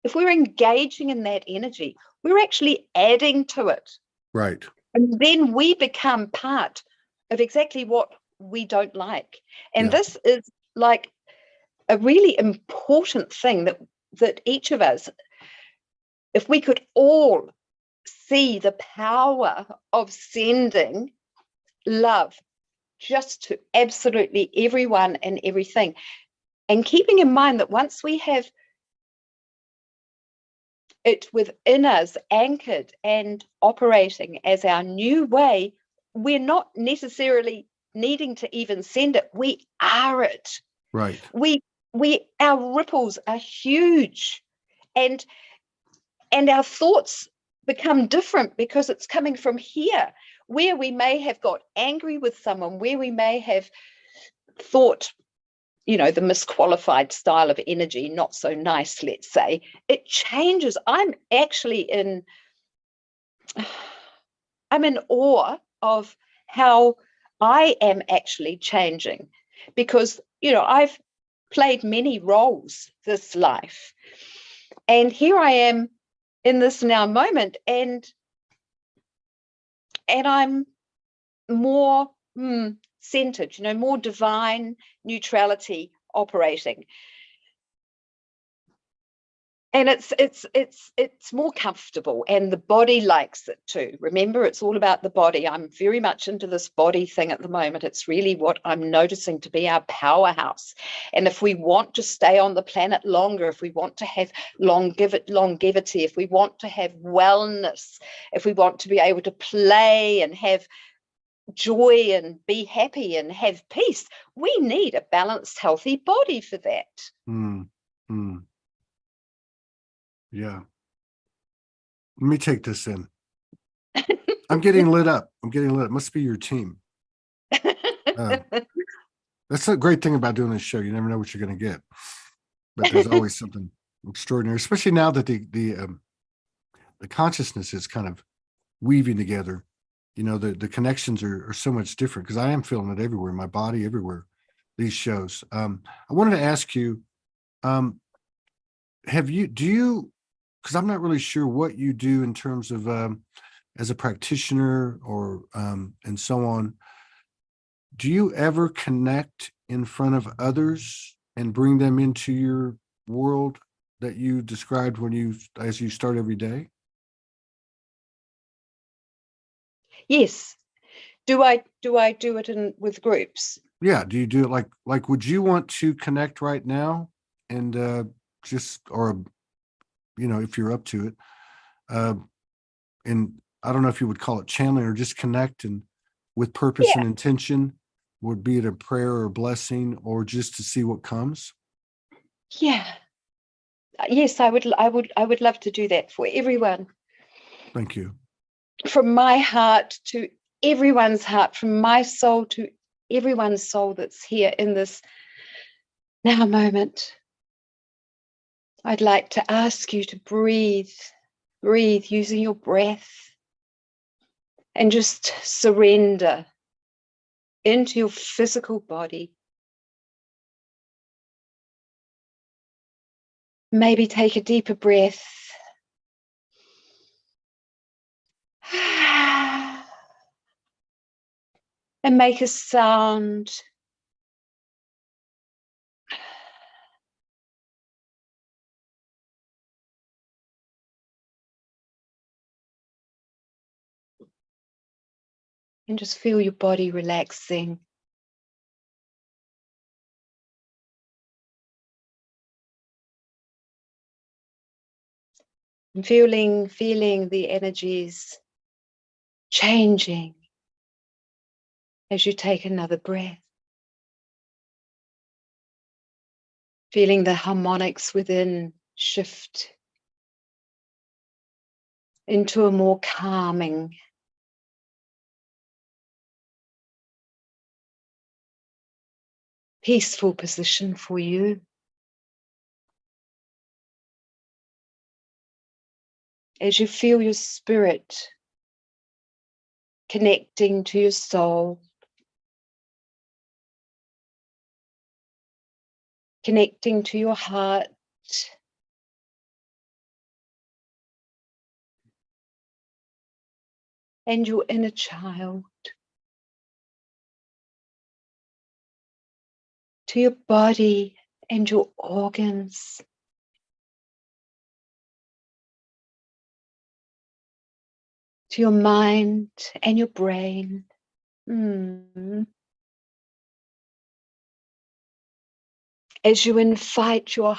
if we're engaging in that energy, we're actually adding to it. Right. And then we become part of exactly what we don't like. And this is like a really important thing that each of us, if we could all see the power of sending love just to absolutely everyone and everything, and keeping in mind that once we have it within us, anchored and operating as our new way, we're not necessarily needing to even send it. We are it. Right. Our ripples are huge, and our thoughts become different because it's coming from here, where we may have got angry with someone, where we may have thought, the misqualified style of energy, not so nice, let's say. It changes. I'm in awe of how I am actually changing, because, I've played many roles this life. And here I am in this now moment, and I'm more centered, more divine neutrality operating. And it's more comfortable, and the body likes it too. Remember, it's all about the body. I'm very much into this body thing at the moment. It's really what I'm noticing to be our powerhouse. And if we want to stay on the planet longer, if we want to have longevity, if we want to have wellness, if we want to be able to play and have joy and be happy and have peace, we need a balanced, healthy body for that. Yeah. Let me take this in. I'm getting lit up. Must be your team. That's a great thing about doing this show. You never know what you're going to get, but there's always something extraordinary, especially now that the consciousness is kind of weaving together. The connections are so much different, because I am feeling it everywhere, my body, everywhere, these shows. I wanted to ask you, because I'm not really sure what you do in terms of as a practitioner or and so on. Do you ever connect in front of others and bring them into your world that you described as you start every day? Yes. Do I do it with groups? Yeah. Do you do it like would you want to connect right now and if you're up to it, and I don't know if you would call it channeling or just connect and with purpose and intention, would be it a prayer or a blessing or just to see what comes? Yeah. Yes, I would love to do that for everyone. Thank you. From my heart to everyone's heart, from my soul to everyone's soul that's here in this now moment. I'd like to ask you to breathe using your breath, and just surrender into your physical body. Maybe take a deeper breath. And make a sound. And just feel your body relaxing. And feeling the energies changing as you take another breath. Feeling the harmonics within shift into a more calming, peaceful position for you. As you feel your spirit connecting to your soul, connecting to your heart, and your inner child, to your body and your organs, to your mind and your brain. As you invite your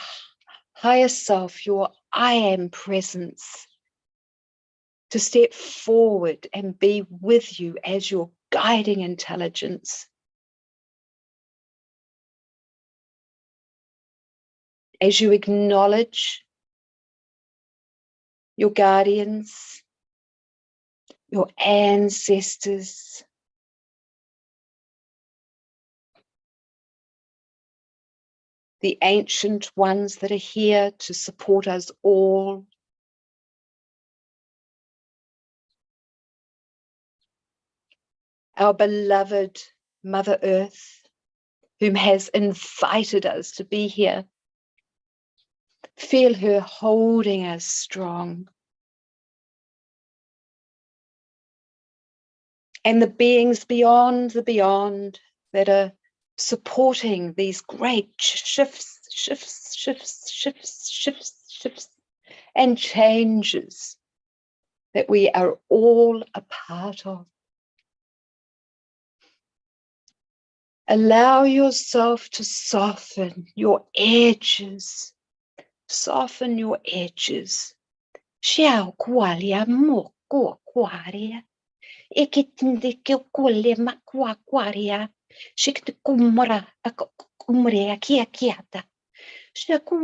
higher self, your I am presence, to step forward and be with you as your guiding intelligence. As you acknowledge your guardians, your ancestors, the ancient ones that are here to support us all. Our beloved Mother Earth, whom has invited us to be here. Feel her holding us strong. And the beings beyond the beyond that are supporting these great shifts, and changes that we are all a part of. Allow yourself to soften your edges. Soften your edges. Xiao kualia mo kuaria. Ikitindike kulle makwa kuaria. Shikti kumra kumrea kia kiata. Shaku.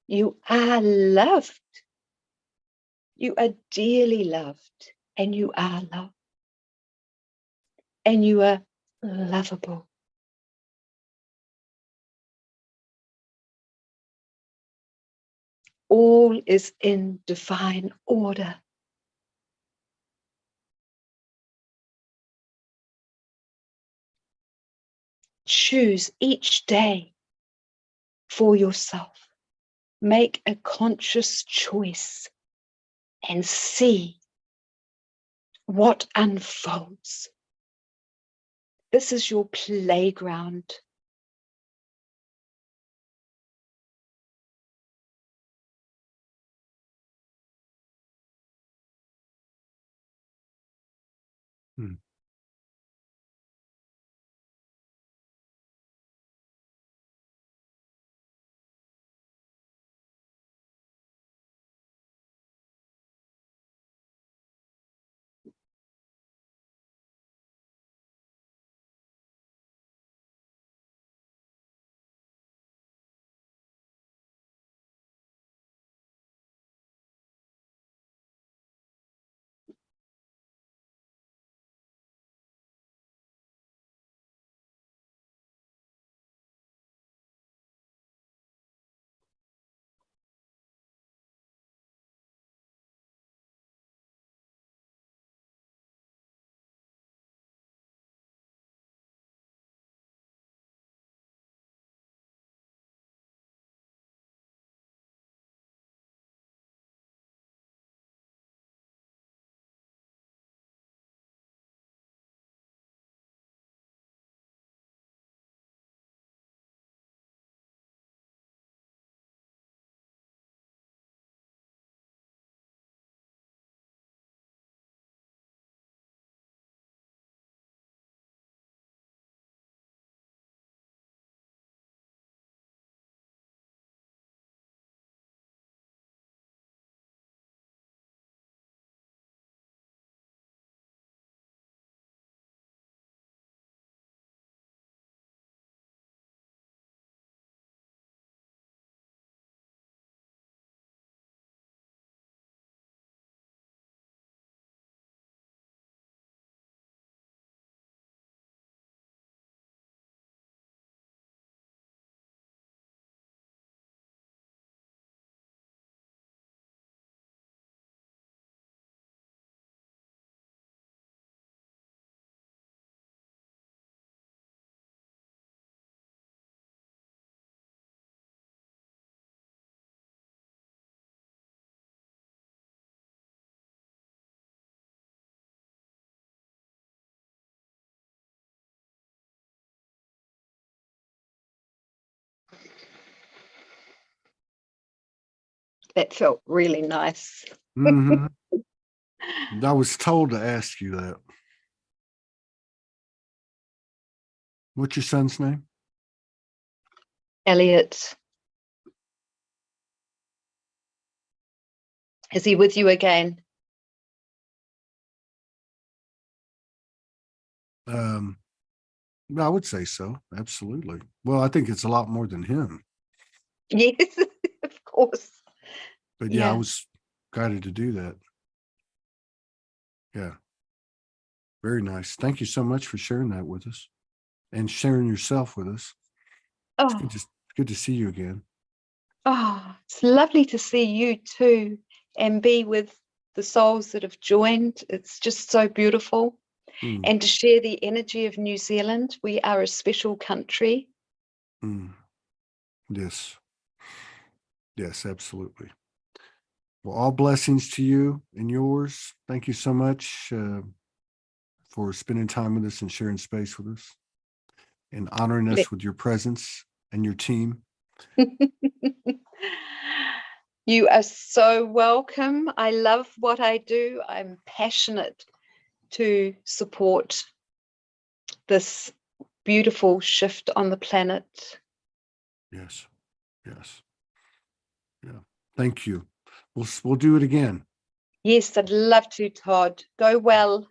You are loved. You are dearly loved, and you are loved, and you are lovable. All is in divine order. Choose each day for yourself. Make a conscious choice and see what unfolds. This is your playground. That felt really nice. Mhm. I was told to ask you that. What's your son's name? Elliot, is he with you again? I would say so. Absolutely. Well, I think it's a lot more than him. Yes, of course. But yeah, I Yeah. was guided to do that. Yeah. Very nice. Thank you so much for sharing that with us and sharing yourself with us. It's Oh, good to see you again. oh, it's lovely to see you too and be with the souls that have joined. It's just so beautiful. Mm, And to share the energy of New Zealand. We are a special country. mm. Yes. Yes, absolutely. Well, all blessings to you and yours. Thank you so much for spending time with us and sharing space with us and honoring us with your presence and your team. You are so welcome. I love what I do. I'm passionate to support this beautiful shift on the planet. Yes. Yes. Yeah. Thank you. We'll do it again. Yes, I'd love to, Todd. Go well.